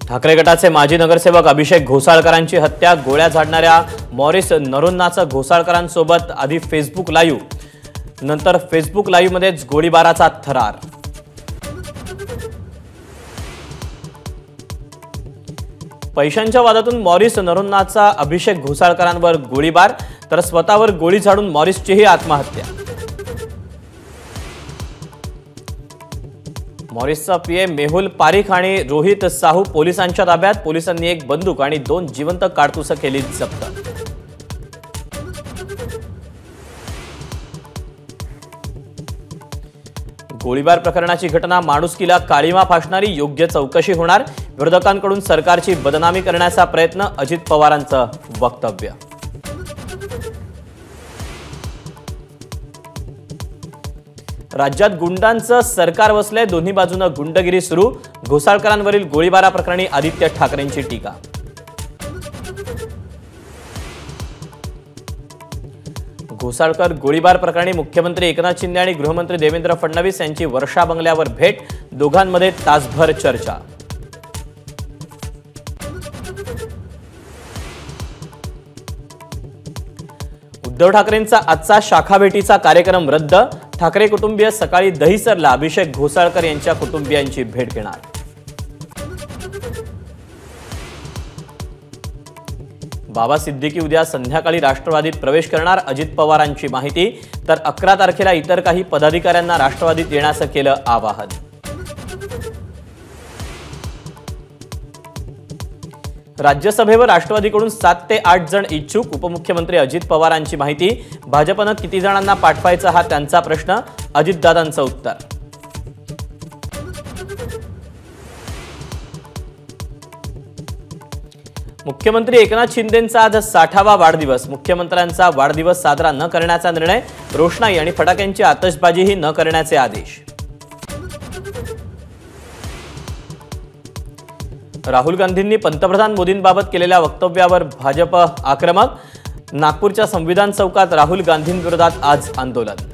ठाकरे गटाचे माजी नगरसेवक अभिषेक घोसाळकरांची हत्या, गोळ्या झाडणाऱ्या मॉरिस नरोन्नाचं घोसाळकरांसोबत आधी फेसबुक लाईव्ह, नंतर फेसबुक लाईव्ह मध्येच गोळीबाराचा थरार। पैशांच्या वादातून मॉरिस नरोन्नाचा अभिषेक घोसाळकरांवर गोळीबार, तर स्वतःवर गोळी झाडून मॉरिसचीही आत्महत्या। मॉरिसचा पीए मेहुल पारिख आणि रोहित साहू पोलिसांच्या ताब्यात, पोलिसांनी एक बंदूक आणि 2 जिवंत काडतुसं केली जप्त। गोळीबार प्रकरणाची घटना माणुसकीला काळीमा फासणारी, योग्य चौकशी होणार, विरोधकांकडून सरकारची बदनामी करण्याचा प्रयत्न, अजित पवारांचं वक्तव्य। राज्यात गुंडांचं सरकार बसलंय, दोन्ही बाजूने गुंडगिरी सुरू, घोसाळकरांवरील गोळीबाराप्रकरणी आदित्य ठाकरेंची टीका। घोसाळकर गोळीबार प्रकरणी मुख्यमंत्री एकनाथ शिंदे आणि गृहमंत्री देवेंद्र फडणवीस यांची वर्षा बंगल्यावर भेट, दोघांमध्ये तासभर चर्चा। उद्धव ठाकरेंचा आजचा शाखा भेटीचा कार्यक्रम रद्द, ठाकरे कुटुंबीय सकाळी दहिसरला अभिषेक घोसाळकर यांच्या कुटुंबियांची भेट घेणार। बाबा सिद्दीकी उद्या संध्याकाळी राष्ट्रवादीत प्रवेश करणार, अजित पवारांची माहिती, तर 11 तारखेला इतर काही पदाधिकाऱ्यांना राष्ट्रवादीत येण्याचं केलं आवाहन। राज्यसभेवर राष्ट्रवादीकडून 7 ते 8 जण इच्छुक, उपमुख्यमंत्री अजित पवारांची माहिती, भाजपनं किती जणांना पाठवायचा हा त्यांचा प्रश्न, अजितदादांचं उत्तर। मुख्यमंत्री एकनाथ शिंदेंचा आज 60वा वाढदिवस, मुख्यमंत्र्यांचा वाढदिवस साजरा न करण्याचा निर्णय, रोषणाई आणि फटाक्यांची आतषबाजीही न करण्याचे आदेश। राहुल गांधींनी पंतप्रधान मोदींबाबत केलेल्या वक्तव्यावर भाजप आक्रमक, नागपूरच्या संविधान चौकात राहुल गांधींविरोधात आज आंदोलन।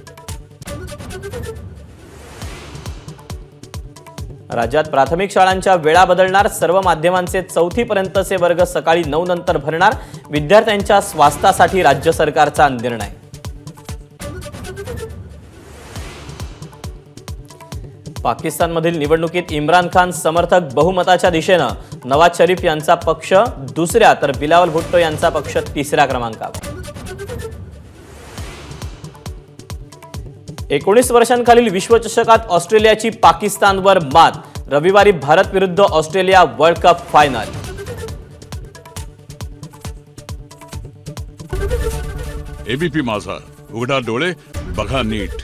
राज्यात प्राथमिक शाळांच्या वेळा बदलणार, सर्व माध्यमांचे 4थी पर्यंतचे वर्ग सकाळी 9 नंतर भरणार, विद्यार्थ्यांच्या स्वास्थ्यासाठी राज्य सरकारचा निर्णय। पाकिस्तानमधील निवडणुकीत इम्रान खान समर्थक बहुमताच्या दिशेनं, नवाज शरीफ यांचा पक्ष दुसऱ्या तर बिलावल भुट्टो यांचा पक्ष तिसऱ्या क्रमांकावर। 19 वर्षांखालील विश्वचषकात ऑस्ट्रेलियाची पाकिस्तानवर मात, रविवारी भारत विरुद्ध Australia world cup final. ABP माझा, उघडा डोळे बघा नीट।